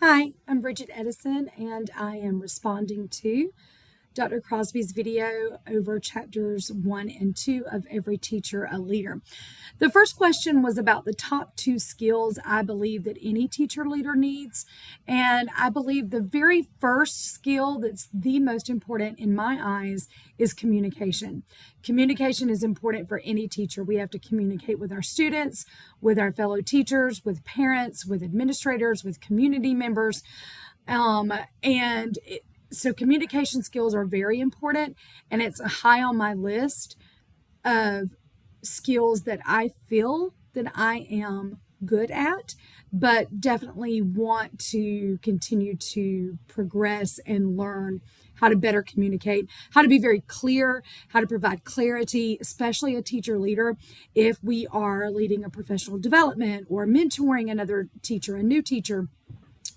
Hi, I'm Bridget Edison, and I am responding to Dr. Crosby's video over chapters 1 and 2 of Every Teacher a Leader. The first question was about the top two skills I believe that any teacher leader needs. And I believe the very first skill that's the most important in my eyes is communication. Communication is important for any teacher. We have to communicate with our students, with our fellow teachers, with parents, with administrators, with community members. So communication skills are very important, and it's high on my list of skills that I feel that I am good at, but definitely want to continue to progress and learn how to better communicate, how to be very clear, how to provide clarity, especially a teacher leader. If we are leading a professional development or mentoring another teacher, a new teacher,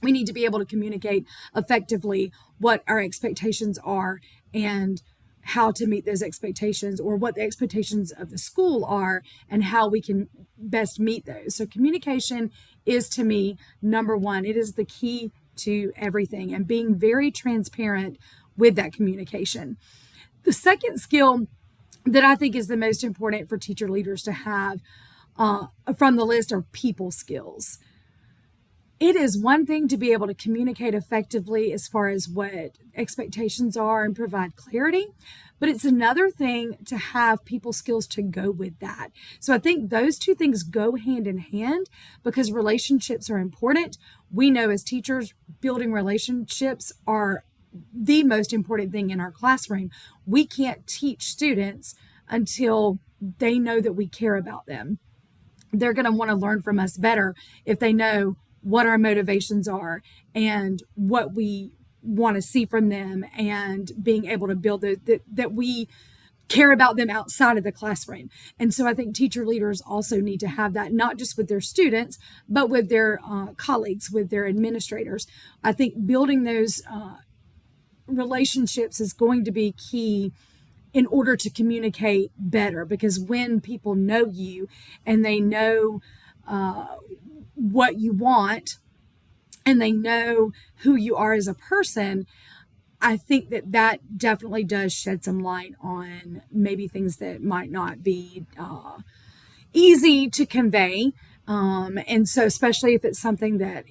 we need to be able to communicate effectively what our expectations are and how to meet those expectations, or what the expectations of the school are and how we can best meet those. So communication is, to me, number one. It is the key to everything, and being very transparent with that communication. The second skill that I think is the most important for teacher leaders to have from the list are people skills. It is one thing to be able to communicate effectively as far as what expectations are and provide clarity, but it's another thing to have people skills to go with that. So I think those two things go hand in hand because relationships are important. We know as teachers, building relationships are the most important thing in our classroom. We can't teach students until they know that we care about them. They're going to want to learn from us better if they know what our motivations are and what we want to see from them, and being able to build that we care about them outside of the classroom. And so I think teacher leaders also need to have that, not just with their students, but with their colleagues, with their administrators. I think building those relationships is going to be key in order to communicate better, because when people know you and they know what you want and they know who you are as a person, I think that definitely does shed some light on maybe things that might not be easy to convey. And so especially if it's something that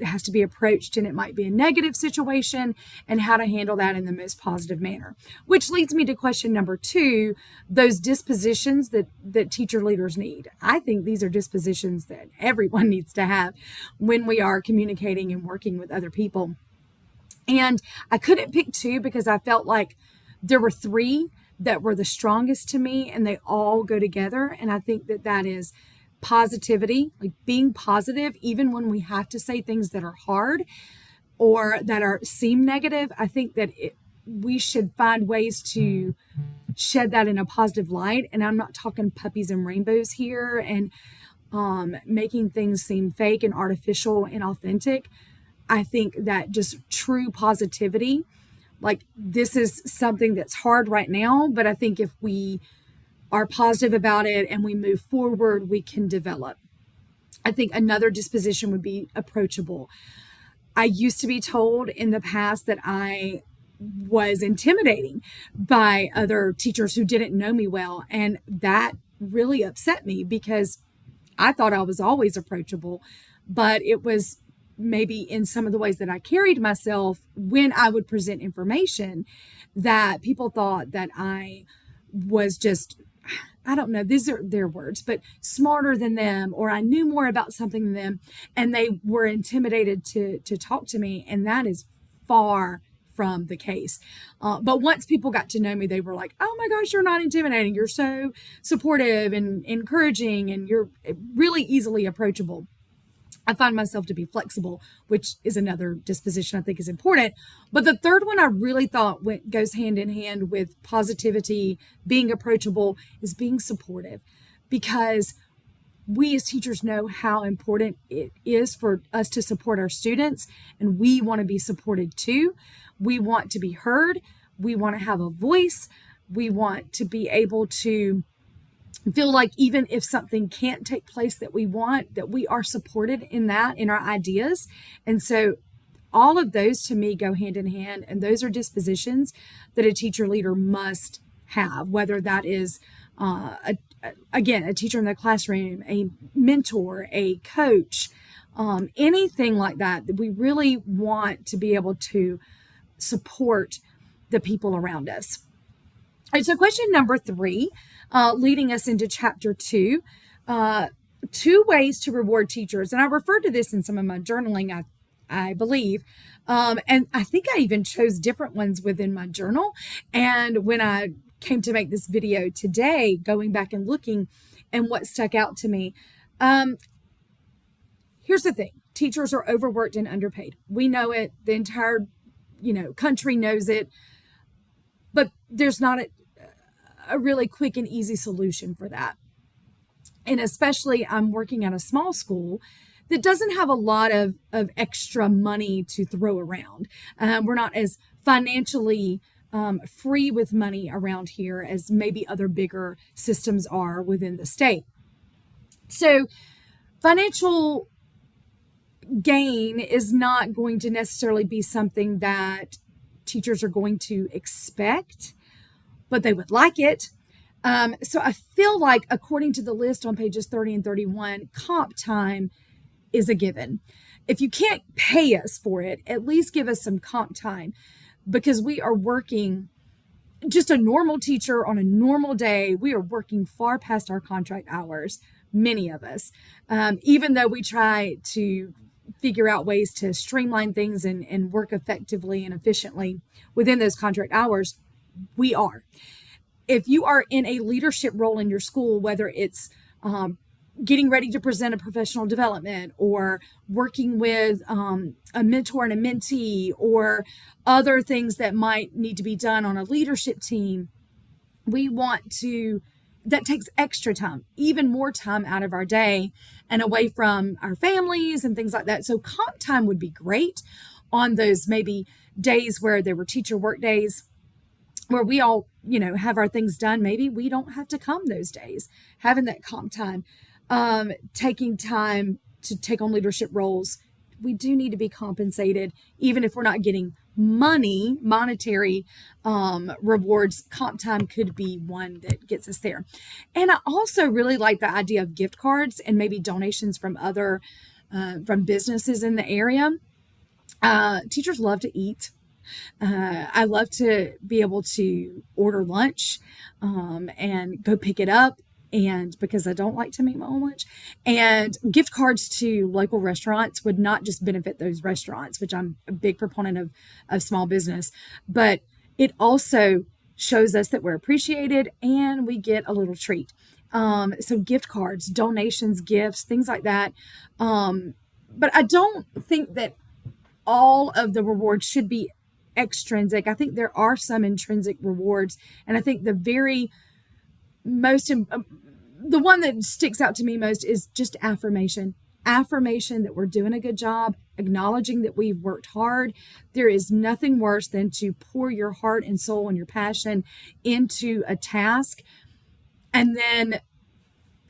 has to be approached and it might be a negative situation, and how to handle that in the most positive manner. Which leads me to question number two, those dispositions that teacher leaders need. I think these are dispositions that everyone needs to have when we are communicating and working with other people. And I couldn't pick two because I felt like there were three that were the strongest to me, and they all go together. And I think that is positivity, like being positive, even when we have to say things that are hard or that seem negative. I think that we should find ways to shed that in a positive light. And I'm not talking puppies and rainbows here and making things seem fake and artificial and authentic. I think that just true positivity, like this is something that's hard right now, but I think if we are positive about it and we move forward, we can develop. I think another disposition would be approachable. I used to be told in the past that I was intimidating by other teachers who didn't know me well, and that really upset me because I thought I was always approachable, but it was maybe in some of the ways that I carried myself when I would present information that people thought that I was just, I don't know, these are their words, but smarter than them, or I knew more about something than them, and they were intimidated to talk to me. And that is far from the case. But once people got to know me, they were like, oh my gosh, you're not intimidating. You're so supportive and encouraging, and you're really easily approachable. I find myself to be flexible, which is another disposition I think is important. But the third one I really thought goes hand in hand with positivity, being approachable, is being supportive. Because we as teachers know how important it is for us to support our students, and we want to be supported too. We want to be heard. We want to have a voice. We want to be able to feel like even if something can't take place that we want, that we are supported in that, in our ideas. And so all of those to me go hand in hand, and those are dispositions that a teacher leader must have, whether that is again, a teacher in the classroom, a mentor, a coach, anything like that. We really want to be able to support the people around us. All right, so question number 3, leading us into chapter 2, 2 ways to reward teachers. And I referred to this in some of my journaling, I believe. And I think I even chose different ones within my journal. And when I came to make this video today, going back and looking and what stuck out to me, here's the thing. Teachers are overworked and underpaid. We know it. The entire, country knows it. But there's not a really quick and easy solution for that. And especially I'm working at a small school that doesn't have a lot of extra money to throw around. We're not as financially free with money around here as maybe other bigger systems are within the state. So financial gain is not going to necessarily be something that teachers are going to expect, but they would like it. So I feel like, according to the list on pages 30 and 31, comp time is a given. If you can't pay us for it, at least give us some comp time, because we are working, just a normal teacher on a normal day, we are working far past our contract hours, many of us, even though we try to figure out ways to streamline things and work effectively and efficiently within those contract hours. We are. If you are in a leadership role in your school, whether it's getting ready to present a professional development, or working with a mentor and a mentee, or other things that might need to be done on a leadership team, that takes extra time, even more time out of our day and away from our families and things like that. So comp time would be great on those maybe days where there were teacher work days, where we all, have our things done. Maybe we don't have to come those days. Having that comp time, taking time to take on leadership roles, we do need to be compensated, even if we're not getting monetary rewards. Comp time could be one that gets us there. And I also really like the idea of gift cards and maybe donations from from businesses in the area. Teachers love to eat. I love to be able to order lunch and go pick it up, and because I don't like to make my own lunch. And gift cards to local restaurants would not just benefit those restaurants, which I'm a big proponent of small business, but it also shows us that we're appreciated and we get a little treat. So gift cards, donations, gifts, things like that. But I don't think that all of the rewards should be extrinsic. I think there are some intrinsic rewards, and I think the one that sticks out to me most is just affirmation that we're doing a good job, acknowledging that we've worked hard. There is nothing worse than to pour your heart and soul and your passion into a task and then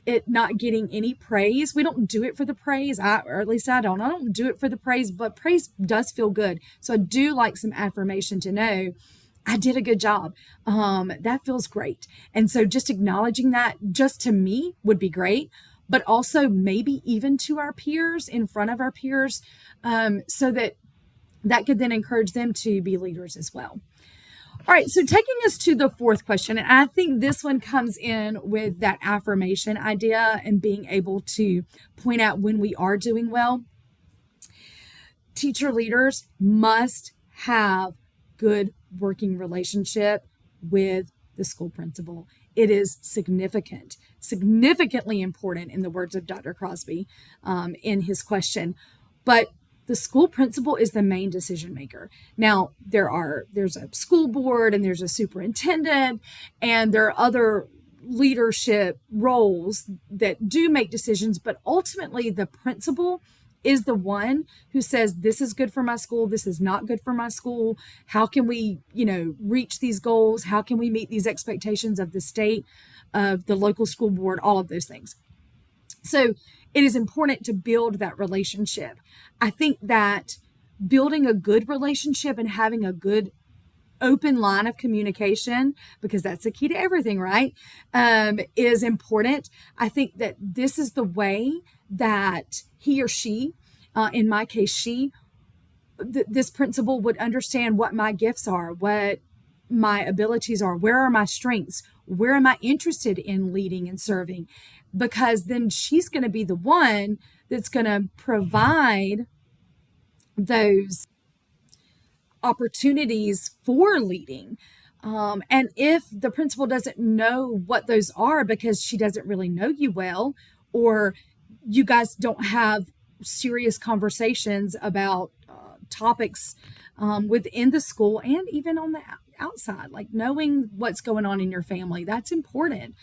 it not getting any praise. We don't do it for the praise, or at least I don't do it for the praise, but praise does feel good. So I do like some affirmation to know I did a good job. That feels great. And so just acknowledging that, just to me, would be great, but also maybe even to our peers, in front of our peers, so that could then encourage them to be leaders as well. All right, so taking us to the 4th question, and I think this one comes in with that affirmation idea and being able to point out when we are doing well. Teacher leaders must have good working relationship with the school principal. It is significantly important, in the words of Dr. Crosby in his question. But the school principal is the main decision maker. Now, there's a school board and there's a superintendent, and there are other leadership roles that do make decisions, but ultimately the principal is the one who says, this is good for my school, this is not good for my school. How can we, reach these goals? How can we meet these expectations of the state, of the local school board, all of those things? So it is important to build that relationship. I think that building a good relationship and having a good open line of communication, because that's the key to everything, right? Is important. I think that this is the way that he or she, in my case, this principal would understand what my gifts are, what my abilities are, where are my strengths, where am I interested in leading and serving, because then she's going to be the one that's going to provide those opportunities for leading. And if the principal doesn't know what those are because she doesn't really know you well, or you guys don't have serious conversations about topics within the school and even on the outside, like knowing what's going on in your family, that's important.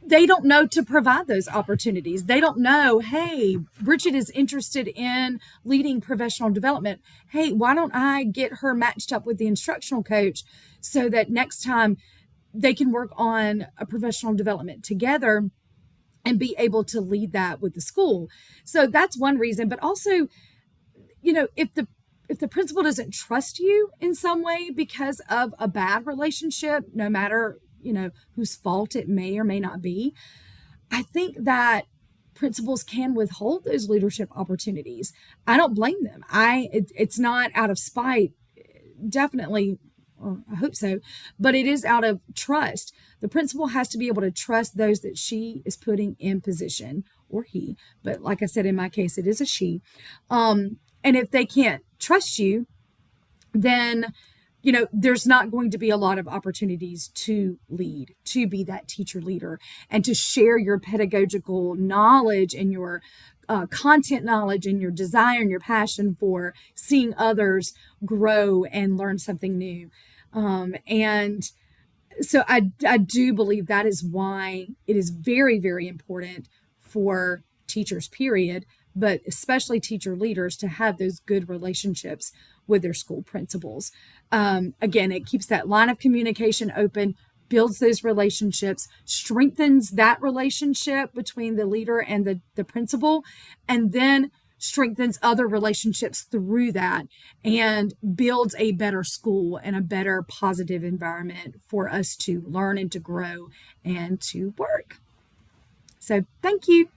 They don't know to provide those opportunities. They don't know, hey, Bridget is interested in leading professional development. Hey, why don't I get her matched up with the instructional coach so that next time they can work on a professional development together and be able to lead that with the school. So that's one reason. But also, if the principal doesn't trust you in some way because of a bad relationship, no matter whose fault it may or may not be, I think that principals can withhold those leadership opportunities. I don't blame them. It's not out of spite, definitely, or I hope so, but it is out of trust. The principal has to be able to trust those that she is putting in position, or he, but like I said, in my case, it is a she. And if they can't trust you, then there's not going to be a lot of opportunities to lead, to be that teacher leader, and to share your pedagogical knowledge and your content knowledge and your desire and your passion for seeing others grow and learn something new. And so I do believe that is why it is very, very important for teachers, period, but especially teacher leaders, to have those good relationships with their school principals. Again, it keeps that line of communication open, builds those relationships, strengthens that relationship between the leader and the principal, and then strengthens other relationships through that, and builds a better school and a better positive environment for us to learn and to grow and to work. So thank you.